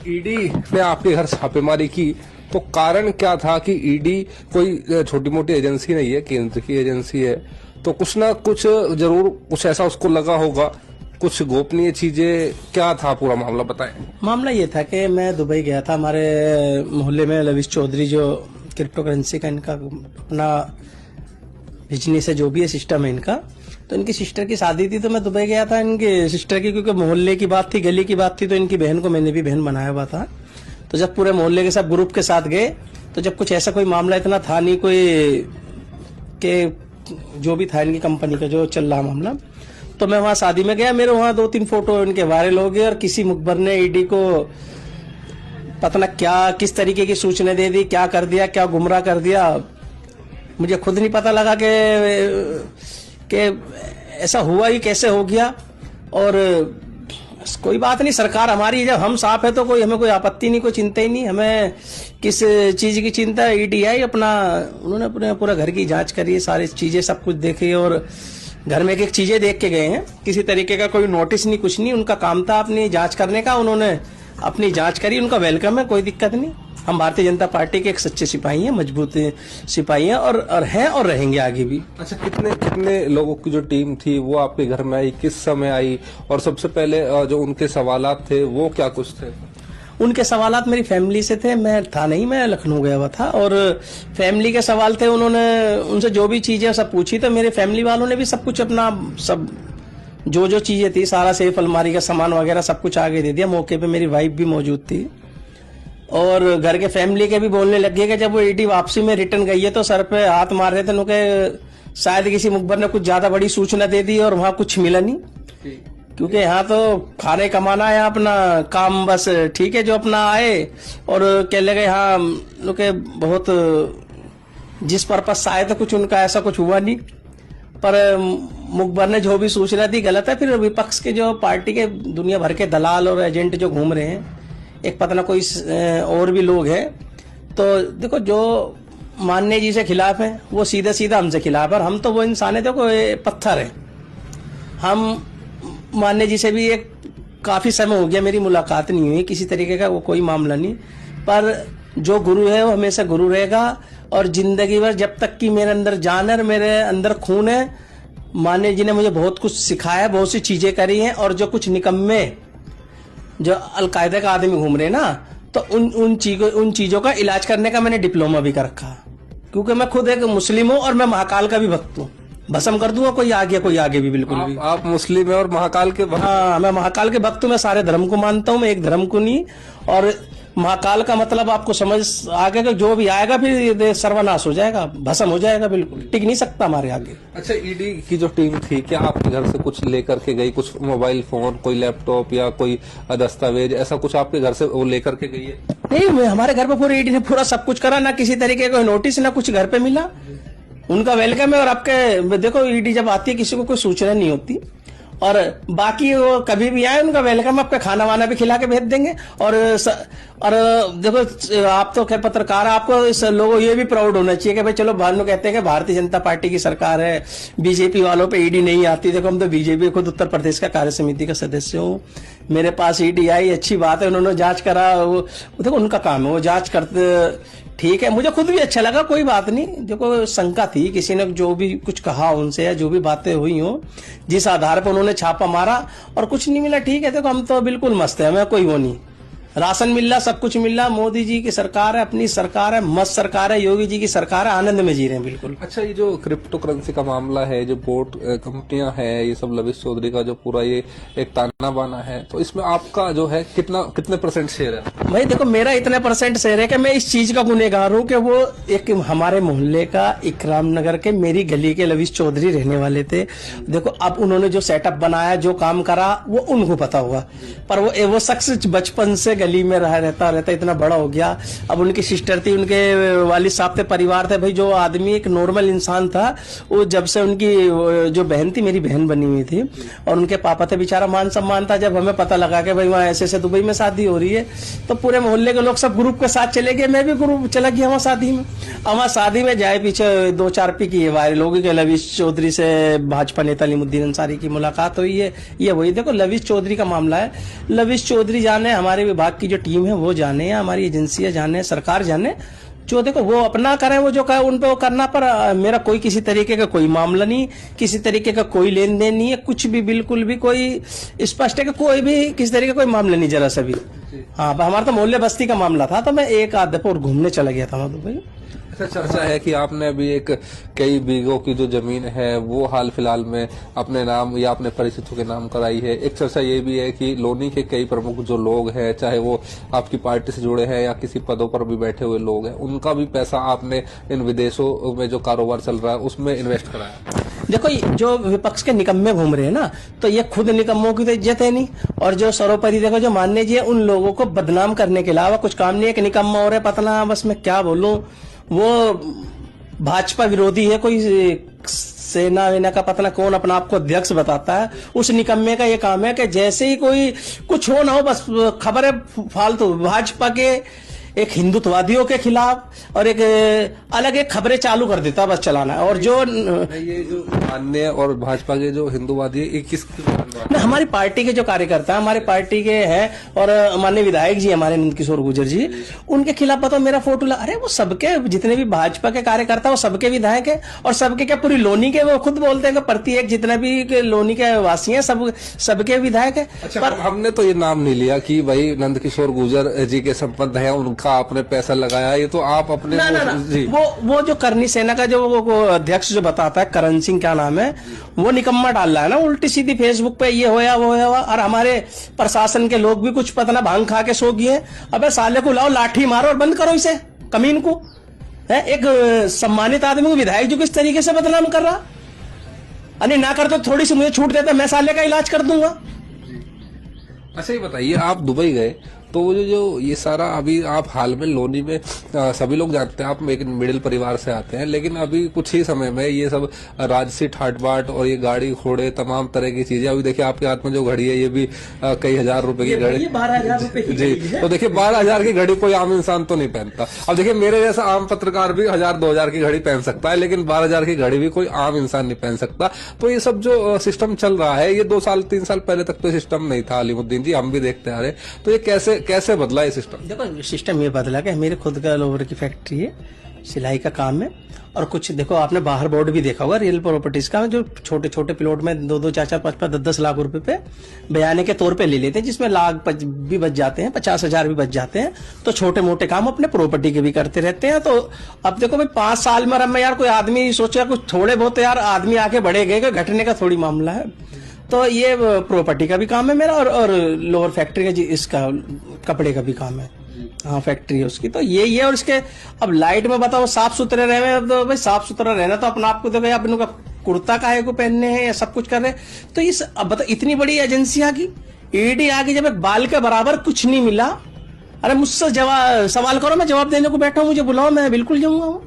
ED ने आपके घर छापेमारी की तो कारण क्या था कि ईडी कोई छोटी मोटी एजेंसी नहीं है, केंद्र की एजेंसी है, तो कुछ ना कुछ जरूर कुछ ऐसा उसको लगा होगा, कुछ गोपनीय चीजें। क्या था पूरा मामला बताएं। मामला ये था कि मैं दुबई गया था, हमारे मोहल्ले में लविश चौधरी जो क्रिप्टो करेंसी का इनका अपना बिजनेस है, जो भी है सिस्टम है इनका, तो इनकी सिस्टर की शादी थी तो मैं दुबई गया था इनकी सिस्टर की, क्योंकि मोहल्ले की बात थी, गली की बात थी, तो इनकी बहन को मैंने भी बहन बनाया हुआ था। तो जब पूरे मोहल्ले के सब ग्रुप के साथ गए तो जब कुछ ऐसा कोई मामला इतना था नहीं कोई के जो भी था इनकी कंपनी का जो चल रहा मामला, तो मैं वहां शादी में गया। मेरे वहां 2-3 फोटो इनके वायरल हो गए और किसी मुखबर ने ईडी को पता न क्या किस तरीके की सूचना दे दी, क्या कर दिया, क्या गुमराह कर दिया, मुझे खुद नहीं पता लगा कि ऐसा हुआ ही कैसे हो गया। और कोई बात नहीं, सरकार हमारी, जब हम साफ है तो कोई हमें कोई आपत्ति नहीं, कोई चिंता ही नहीं, हमें किस चीज की चिंता है। ईडी आई अपना, उन्होंने अपने पूरा घर की जांच करी, सारी चीजें सब कुछ देखी और घर में एक चीजें देख के गए हैं, किसी तरीके का कोई नोटिस नहीं, कुछ नहीं, उनका काम था अपनी जांच करने का, उन्होंने अपनी जांच करी, उनका वेलकम है, कोई दिक्कत नहीं। हम भारतीय जनता पार्टी के एक सच्चे सिपाही हैं, मजबूत सिपाही हैं और हैं और रहेंगे आगे भी। अच्छा, कितने लोगों की जो टीम थी वो आपके घर में आई, किस समय आई, और सबसे पहले जो उनके सवालात थे वो क्या कुछ थे? उनके सवालात मेरी फैमिली से थे, मैं था नहीं, मैं लखनऊ गया हुआ था, और फैमिली के सवाल थे, उन्होंने उनसे जो भी चीजें सब पूछी, तो मेरे फैमिली वालों ने भी सब कुछ अपना सब जो चीजें थी सारा सेफ अलमारी का सामान वगैरह सब कुछ आगे दे दिया। मौके पे मेरी वाइफ भी मौजूद थी और घर के फैमिली के भी बोलने लग गए कि जब वो ईडी वापसी में रिटर्न गई है तो सर पे हाथ मार रहे थे, उनके शायद किसी मुखबर ने कुछ ज्यादा बड़ी सूचना दे दी और वहां कुछ मिला नहीं, क्योंकि यहाँ तो खाने कमाना है अपना काम, बस ठीक है, जो अपना आए और कह लगे हाँ लोग बहुत जिस पर्पज से आए तो कुछ उनका ऐसा कुछ हुआ नहीं, पर मुखबर ने जो भी सूचना दी गलत है। फिर विपक्ष के जो पार्टी के दुनिया भर के दलाल और एजेंट जो घूम रहे हैं, एक पता ना कोई और भी लोग हैं, तो देखो जो मान्य जी से खिलाफ है वो सीधा सीधा हमसे खिलाफ है, और हम तो वो इंसान है, देखो पत्थर है। हम मान्य जी से भी एक काफी समय हो गया मेरी मुलाकात नहीं हुई, किसी तरीके का वो कोई मामला नहीं, पर जो गुरु है वो हमेशा गुरु रहेगा और जिंदगी भर जब तक कि मेरे अंदर जान है, मेरे अंदर खून है, मान्य जी ने मुझे बहुत कुछ सिखाया, बहुत सी चीजें करी हैं। और जो कुछ निकम्मे जो अलकायदा का आदमी घूम रहे हैं ना, तो उन चीजों का इलाज करने का मैंने डिप्लोमा भी कर रखा, क्योंकि मैं खुद एक मुस्लिम हूँ और मैं महाकाल का भी भक्त हूँ। भस्म कर दूंगा कोई आगे भी बिल्कुल भी। आप मुस्लिम है और महाकाल के भक्त? हाँ, मैं महाकाल के भक्त हूँ, मैं सारे धर्म को मानता हूँ, मैं एक धर्म को नहीं। और महाकाल का मतलब आपको समझ आ गया कि जो भी आएगा फिर सर्वनाश हो जाएगा, भस्म हो जाएगा, बिल्कुल टिक नहीं सकता हमारे आगे। अच्छा, ईडी की जो टीम थी, क्या आपके घर से कुछ लेकर के गई, कुछ मोबाइल फोन, कोई लैपटॉप या कोई दस्तावेज, ऐसा कुछ आपके घर से वो लेकर के गई है? नहीं, हमारे घर पे पूरे ईडी ने पूरा सब कुछ करा, ना किसी तरीके का नोटिस ना कुछ घर पे मिला, उनका वेलकम है। और आपके देखो ईडी जब आती है किसी को कोई सूचना नहीं होती, और बाकी वो कभी भी आए उनका वेलकम, आपका खाना वाना भी खिला के भेज देंगे। और देखो आप तो खैर पत्रकार, आपको इस लोगों ये भी प्राउड होना चाहिए कि भाई चलो भानु कहते हैं कि भारतीय जनता पार्टी की सरकार है, बीजेपी वालों पे ईडी नहीं आती। देखो हम तो बीजेपी, खुद उत्तर प्रदेश का कार्य समिति का सदस्य हूँ, मेरे पास ईडी आई, अच्छी बात है, उन्होंने जांच करा, वो देखो उनका काम है, वो जांच करते, ठीक है, मुझे खुद भी अच्छा लगा, कोई बात नहीं। देखो शंका थी, किसी ने जो भी कुछ कहा उनसे या जो भी बातें हुई हो, जिस आधार पर उन्होंने छापा मारा और कुछ नहीं मिला, ठीक है, देखो हम तो बिल्कुल मस्त है, हमें कोई वो नहीं, राशन मिल रहा, सब कुछ मिल रहा, मोदी जी की सरकार है, अपनी सरकार है, मस्त सरकार है, योगी जी की सरकार है, आनंद में जी रहे हैं बिल्कुल। अच्छा, ये जो क्रिप्टो करेंसी का मामला है, जो बोट कंपनियां हैं, ये सब लविश चौधरी का जो पूरा ये एक ताना बाना है, तो इसमें आपका जो है कितने परसेंट शेयर है? भाई देखो, मेरा इतने परसेंट शेयर है कि मैं इस चीज का गुनहगार हूँ कि वो एक हमारे मोहल्ले का इकराम नगर के मेरी गली के लविश चौधरी रहने वाले थे। देखो अब उन्होंने जो सेटअप बनाया, जो काम करा, वो उनको पता होगा, पर वो शख्स बचपन से गली में रहता इतना बड़ा हो गया। अब उनकी सिस्टर थी, उनके वालिद साहब थे, परिवार थे, भाई जो आदमी एक नॉर्मल इंसान था, वो जब से उनकी जो बहन थी, मेरी बहन बनी हुई थी, और उनके पापा थे, बेचारा मान सम्मान था। जब हमें पता लगा कि भाई वहाँ ऐसे दुबई में शादी हो रही है, तो पूरे मोहल्ले के लोग सब ग्रुप के साथ चले गए, मैं भी ग्रुप चला गया वहाँ शादी में। हमारे शादी में जाए पीछे 2-4 पी की वायरल हो गई कि लविश चौधरी से भाजपा नेता अलीमुद्दीन अंसारी की मुलाकात हुई है, ये वही। देखो लविश चौधरी का मामला है, लविश चौधरी जाने हमारे विभाग विभाग की जो टीम है वो जाने, या हमारी एजेंसियां जाने, सरकार जाने, जो देखो वो अपना करें, वो जो कहे उन पे वो करना। पर मेरा कोई किसी तरीके का कोई मामला नहीं, किसी तरीके का कोई लेन देन नहीं है, कुछ भी बिल्कुल भी कोई स्पष्ट है कि कोई भी किसी तरीके का कोई मामला नहीं जरा सा भी। हाँ, हमारा तो मोहल्ले बस्ती का मामला था, तो मैं एक आध दफा और घूमने चला गया था मैं दुबई। चर्चा है कि आपने अभी एक कई बीघों की जो जमीन है वो हाल फिलहाल में अपने नाम या अपने परिचितों के नाम कराई है। एक चर्चा ये भी है कि लोनी के कई प्रमुख जो लोग हैं, चाहे वो आपकी पार्टी से जुड़े हैं या किसी पदों पर भी बैठे हुए लोग हैं, उनका भी पैसा आपने इन विदेशों में जो कारोबार चल रहा है उसमें इन्वेस्ट कराया। देखो, जो विपक्ष के निकम्मे घूम रहे हैं ना, तो ये खुद निकम्मों की तो इज्जत है नहीं, और जो सर्वोपरि देखो जो माननीय जी है, उन लोगों को बदनाम करने के अलावा कुछ काम नहीं है। कि निकम्मा हो रहा है पतना, बस मैं क्या बोलूं, वो भाजपा विरोधी है, कोई सेना वेना का पता ना कौन अपना आपको अध्यक्ष बताता है। उस निकम्मे का ये काम है कि जैसे ही कोई कुछ हो ना हो, बस खबर है फालतू भाजपा के एक हिंदुत्ववादियों के खिलाफ और एक अलग एक खबरें चालू कर देता बस चलाना। और जो ये जो अन्य और भाजपा के जो हिंदूवादी है, किस ना, हमारी पार्टी के जो कार्यकर्ता है, हमारे पार्टी के हैं, और माननीय विधायक जी हमारे नंद किशोर गुर्जर जी, उनके खिलाफ बताओ मेरा फोटो अरे वो सबके जितने भी भाजपा के कार्यकर्ता वो सबके विधायक है, और सबके क्या पूरी लोनी के, वो खुद बोलते हैं कि प्रत्येक जितने भी लोनी के वासी हैं सबके विधायक है। अच्छा, पर हमने तो ये नाम नहीं लिया कि भाई नंद किशोर गुर्जर जी के संबंध है, उनका आपने पैसा लगाया, ये तो आप अपने ना, जी। वो जो करनी सेना का जो वो अध्यक्ष जो बताता है, करण सिंह क्या नाम है, वो निकम्मा डाल रहा है ना उल्टी सीधी फेसबुक पे, ये होया वो होया। और हमारे प्रशासन के लोग भी कुछ पता ना भांग खा के सो गए। अबे साले को लाओ, लाठी मारो और बंद करो इसे, कमीन को है। एक सम्मानित आदमी को विधायक जो किस तरीके से बदनाम कर रहा, अरे ना कर तो थोड़ी सी मुझे छूट देता, मैं साले का इलाज कर दूंगा। अच्छा, ये बताइए, आप दुबई गए तो जो ये सारा अभी आप हाल में लोनी में सभी लोग जानते हैं, आप एक मिडिल परिवार से आते हैं, लेकिन अभी कुछ ही समय में ये सब राजसी ठाट बाट और ये गाड़ी घोड़े तमाम तरह की चीजें, अभी देखिए आपके हाथ में जो घड़ी है ये भी कई हजार रुपए की घड़ी, 12,000 रुपए की जी। तो देखिए 12,000 की घड़ी कोई आम इंसान तो नहीं पहनता। अब देखिए मेरे जैसा आम पत्रकार भी 1,000-2,000 की घड़ी पहन सकता है, लेकिन 12,000 की घड़ी भी कोई आम इंसान नहीं पहन सकता। तो ये सब जो सिस्टम चल रहा है, ये 2 साल 3 साल पहले तक तो सिस्टम नहीं था अलीमुद्दीन जी, हम भी देखते आ रहे। तो ये कैसे बदला ये सिस्टम? देखो, सिस्टम ये बदला कि मेरे खुद का लोवर की फैक्ट्री है, सिलाई का काम है, और कुछ देखो आपने बाहर बोर्ड भी देखा होगा रियल प्रॉपर्टीज का, जो छोटे छोटे प्लॉट में 2-2, 4-4, 5-5, 10-10 लाख रुपए पे बयाने के तौर पे ले लेते हैं, जिसमें लाख भी बच जाते हैं, 50,000 भी बच जाते हैं। तो छोटे मोटे काम अपने प्रॉपर्टी के भी करते रहते हैं। तो अब देखो भाई 5 साल में अब मैं यार कोई आदमी सोचा कुछ थोड़े बहुत यार आदमी आके बढ़े गए, घटने का थोड़ी मामला है। तो ये प्रॉपर्टी का भी काम है मेरा, और लोअर फैक्ट्री का जी इसका कपड़े का भी काम है। हाँ, फैक्ट्री है उसकी। तो ये और इसके अब लाइट में बताओ साफ सुथरे रहे, तो भाई साफ सुथरा रहना तो अपना आपको तो भाई अपने का कुर्ता काहे को पहनने हैं या सब कुछ कर रहे हैं। तो इस अब बताओ इतनी बड़ी एजेंसी आ गई, ईडी आ गई, जब एक बाल के बराबर कुछ नहीं मिला, अरे मुझसे सवाल करो, मैं जवाब देने को बैठा हूँ, मुझे बुलाओ, मैं बिल्कुल जाऊंगा।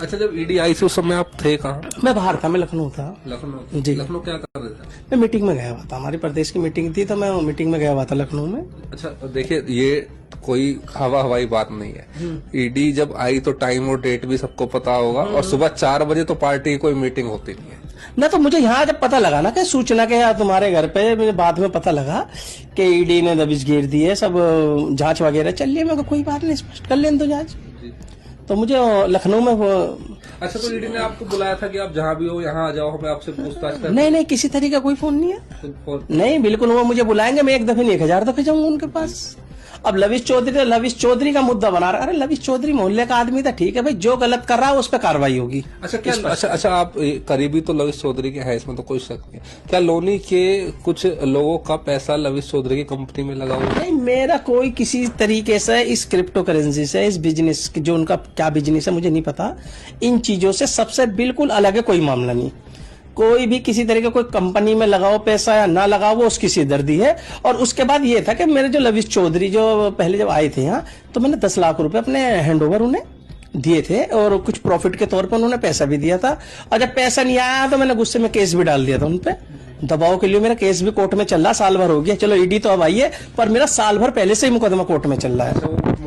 अच्छा, जब ईडी आई थी उस समय आप थे कहाँ? मैं बाहर था, मैं लखनऊ था। लखनऊ? जी। लखनऊ क्या कर रहे थे? मैं मीटिंग में गया हुआ था, हमारी प्रदेश की मीटिंग थी, तो मैं मीटिंग में गया हुआ था लखनऊ में। अच्छा, देखिए ये कोई हवाई बात नहीं है। ईडी जब आई तो टाइम और डेट भी सबको पता होगा, और सुबह 4 बजे तो पार्टी की कोई मीटिंग होती नहीं है ना। तो मुझे यहाँ जब पता लगा ना कि सूचना के यार तुम्हारे घर पे, मुझे बाद में पता लगा कि ईडी ने दबिश घेर दी है, सब जांच वगैरह चल रही है। मैं कहा कोई बात नहीं, स्पष्ट कर लें तो जांच। तो मुझे लखनऊ में अच्छा, तो ईडी ने आपको बुलाया था कि आप जहाँ भी हो यहाँ आ जाओ, हमें आपसे पूछताछ कर? नहीं, किसी तरीके का कोई फोन नहीं है। नहीं, बिल्कुल, वो मुझे बुलाएंगे, मैं एक दफे नहीं 1000 दफे जाऊंगा उनके पास। अब लविश चौधरी का मुद्दा बना रहा है। अरे लविश चौधरी मोहल्ले का आदमी था, ठीक है भाई, जो गलत कर रहा है उस पर कार्रवाई होगी। अच्छा, आप करीबी तो लविश चौधरी के हैं, इसमें तो कोई शक नहीं। क्या लोनी के कुछ लोगों का पैसा लविश चौधरी की कंपनी में लगा हुआ है? नहीं, मेरा कोई किसी तरीके से इस क्रिप्टो करेंसी से, इस बिजनेस जो उनका क्या बिजनेस है मुझे नहीं पता, इन चीजों से सबसे बिल्कुल अलग है, कोई मामला नहीं। कोई भी किसी तरह का कोई कंपनी में लगाओ पैसा या ना लगाओ, वो उसकी सिरदर्दी है। और उसके बाद ये था कि मेरे जो लविश चौधरी जो पहले जब आए थे यहाँ, तो मैंने 10 लाख रुपए अपने हैंडओवर उन्हें दिए थे, और कुछ प्रॉफिट के तौर पर उन्होंने पैसा भी दिया था। और जब पैसा नहीं आया तो मैंने गुस्से में केस भी डाल दिया था उन पे, दबाव के लिए। मेरा केस भी कोर्ट में चल रहा, साल भर हो गया। चलो ईडी तो अब आई है, पर मेरा साल भर पहले से ही मुकदमा कोर्ट में चल रहा है।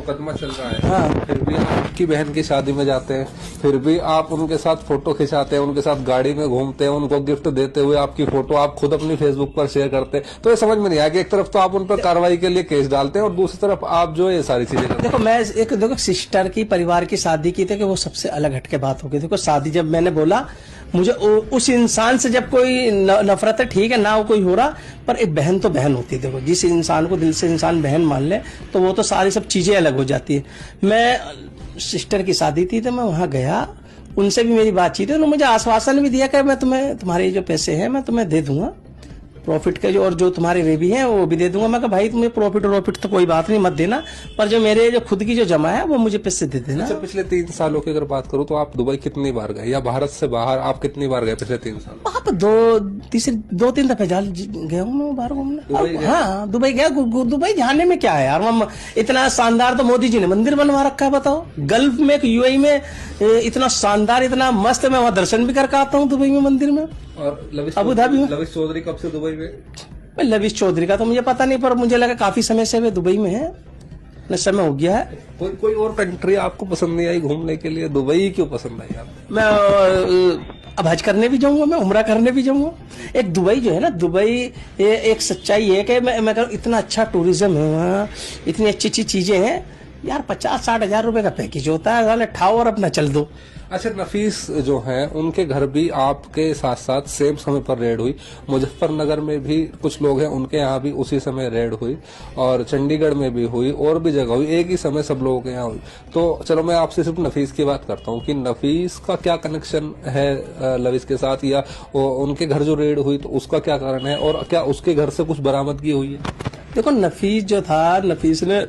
मुकदमा चल रहा है, हाँ। फिर भी आप उनकी बहन की शादी में जाते हैं, फिर भी आप उनके साथ फोटो खिंचाते हैं, उनके साथ गाड़ी में घूमते हैं, उनको गिफ्ट देते हुए आपकी फोटो आप खुद अपनी फेसबुक पर शेयर करते हैं। तो ये समझ में नहीं आया कि एक तरफ तो आप उन पर कार्रवाई के लिए केस डालते हैं और दूसरी तरफ आप जो ये सारी चीजें करते हैं। देखो मैं देखो सिस्टर की परिवार की शादी की थी कि वो सबसे अलग हटके बात हो गई। देखो शादी जब मैंने बोला मुझे उस इंसान से जब कोई नफरत है ठीक है ना, वो कोई हो रहा, पर एक बहन तो बहन होती है। देखो जिस इंसान को दिल से इंसान बहन मान ले तो वो तो सारी सब चीजें अलग हो जाती है। मैं सिस्टर की शादी थी तो मैं वहां गया, उनसे भी मेरी बातचीत है, उन्होंने मुझे आश्वासन भी दिया कि मैं तुम्हें तुम्हारे जो पैसे हैं मैं तुम्हें दे दूंगा प्रॉफिट के, जो और जो तुम्हारे वे भी हैं वो भी दे दूंगा। मैं कहा भाई तुम्हें प्रॉफिट तो कोई बात नहीं, मत देना, पर जो मेरे जो खुद की जो जमा है वो मुझे पैसे दे देना। अच्छा, पिछले 3 सालों की अगर बात करूं तो आप दुबई कितनी बार गए, या भारत से बाहर आप कितनी बार गए पिछले 3 साल? वहाँ पर 2-3 दफे गया हूँ मैं बाहर घूमने। हाँ दुबई गया। दुबई जाने में क्या है यार, वहाँ इतना शानदार तो मोदी जी ने मंदिर बनवा रखा है। बताओ गल्फ में यूएई में इतना शानदार इतना मस्त, मैं वहाँ दर्शन भी करके आता हूँ दुबई में मंदिर में। और अबू धाबी में लविश चौधरी कब से दुबई में? भाई लविश चौधरी का तो मुझे पता नहीं, पर मुझे लगा काफी समय से वे दुबई में है, न समय हो गया है। कोई और कंट्री आपको पसंद नहीं आई घूमने के लिए? दुबई क्यों पसंद आई आपको? मैं अब हज करने भी जाऊंगा, मैं उम्रा करने भी जाऊंगा। एक दुबई जो है ना, दुबई एक सच्चाई है कि मैं कहूँ इतना अच्छा टूरिज्म है वहाँ, इतनी अच्छी अच्छी चीजें हैं यार। 50-60 हजार रुपए का पैकेज होता है, वाले ठाओ और अपना चल दो। अच्छा, नफीस जो हैं उनके घर भी आपके साथ साथ सेम समय पर रेड हुई। मुजफ्फरनगर में भी कुछ लोग हैं, उनके यहाँ भी उसी समय रेड हुई, और चंडीगढ़ में भी हुई, और भी जगह हुई, एक ही समय सब लोगों के यहाँ हुई। तो चलो मैं आपसे सिर्फ नफीस की बात करता हूँ कि नफीस का क्या कनेक्शन है लविश के साथ, या उनके घर जो रेड हुई तो उसका क्या कारण है, और क्या उसके घर से कुछ बरामदगी हुई है? देखो नफीस जो था, नफीस ने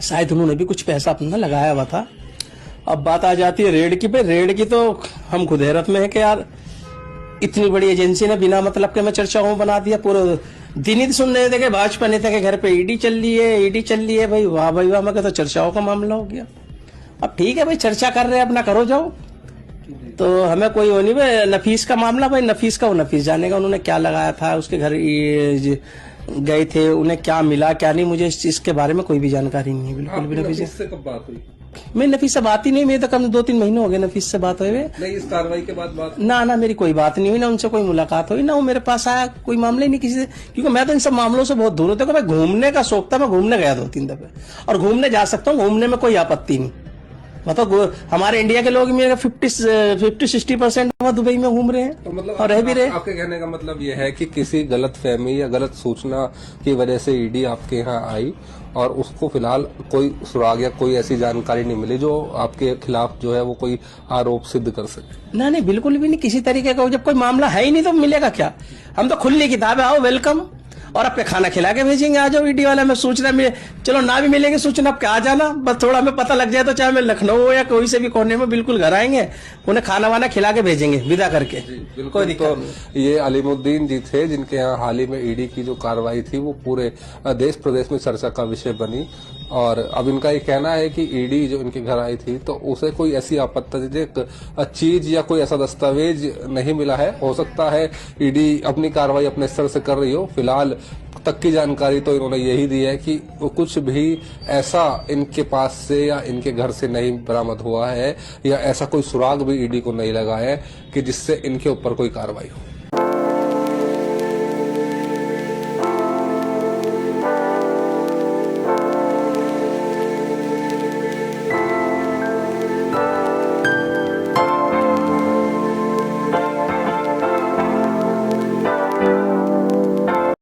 शायद उन्होंने भी कुछ पैसा अपना लगाया हुआ था। अब बात आ जाती है रेड की पे, रेड की तो हम खुद हैरत में है कि यार इतनी बड़ी एजेंसी ने बिना मतलब के मैं चर्चाओं बना दिया। पूरे दिन ही सुन रहे थे कि भाजपा नेता के घर पे ईडी चल रही है, ईडी चल रही है। भाई वाह भाई वाह, मैं कहता तो चर्चाओं का मामला हो गया। अब ठीक है भाई, चर्चा कर रहे हैं अपना, करो जाओ, तो हमें कोई वो नहीं। भाई नफीस का मामला, भाई नफीस का वो नफीस जानेगा, उन्होंने क्या लगाया था, उसके घर गए थे, उन्हें क्या मिला क्या नहीं, मुझे इस चीज के बारे में कोई भी जानकारी नहीं है बिल्कुल भी। नफीस से कब बात हुई? मैं नफीस से बात ही नहीं, मेरे तो कम 2-3 महीने हो गए नफीस से बात हुए। नहीं, इस कार्रवाई के बाद बात? ना मेरी कोई बात नहीं हुई, ना उनसे कोई मुलाकात हुई, ना वो मेरे पास आया, कोई मामले नहीं किसी से, क्योंकि मैं तो इन सब मामलों से बहुत दूर होता हूँ। मैं घूमने का शौक था, मैं घूमने गया 2-3 दफे, और घूमने जा सकता हूँ, घूमने में कोई आपत्ति नहीं। मतलब हमारे इंडिया के लोग मेरे 50-60% दुबई में घूम रहे हैं, तो मतलब और रह भी रहे। आपके कहने का मतलब यह है कि किसी गलत फहमी या गलत सूचना की वजह से ईडी आपके यहाँ आई, और उसको फिलहाल कोई सुराग या कोई ऐसी जानकारी नहीं मिली जो आपके खिलाफ जो है वो कोई आरोप सिद्ध कर सके? नहीं बिल्कुल भी नहीं, किसी तरीके का जब कोई मामला है ही नहीं तो मिलेगा क्या। हम तो खुली किताब है, आओ वेलकम, और आपके खाना खिला के भेजेंगे, आ जाओ ईडी वाला। मैं सूचना में चलो ना भी मिलेंगे सूचना, आपके आ जाना, बस थोड़ा हमें पता लग जाए तो चाहे मैं लखनऊ हो या कोई से भी कोने में बिल्कुल घर आएंगे, उन्हें खाना वाना खिला के भेजेंगे विदा करके, कोई दिक्कत नहीं। ये अलीमुद्दीन जी थे जिनके यहाँ हाल ही में ईडी की जो कार्रवाई थी वो पूरे देश प्रदेश में चर्चा का विषय बनी, और अब इनका ये कहना है कि ईडी जो इनके घर आई थी तो उसे कोई ऐसी आपत्तिजनक चीज या कोई ऐसा दस्तावेज नहीं मिला है। हो सकता है ईडी अपनी कार्रवाई अपने स्तर से कर रही हो, फिलहाल तक की जानकारी तो इन्होंने यही दी है कि कुछ भी ऐसा इनके पास से या इनके घर से नहीं बरामद हुआ है, या ऐसा कोई सुराग भी ईडी को नहीं लगा है कि जिससे इनके ऊपर कोई कार्रवाई हो।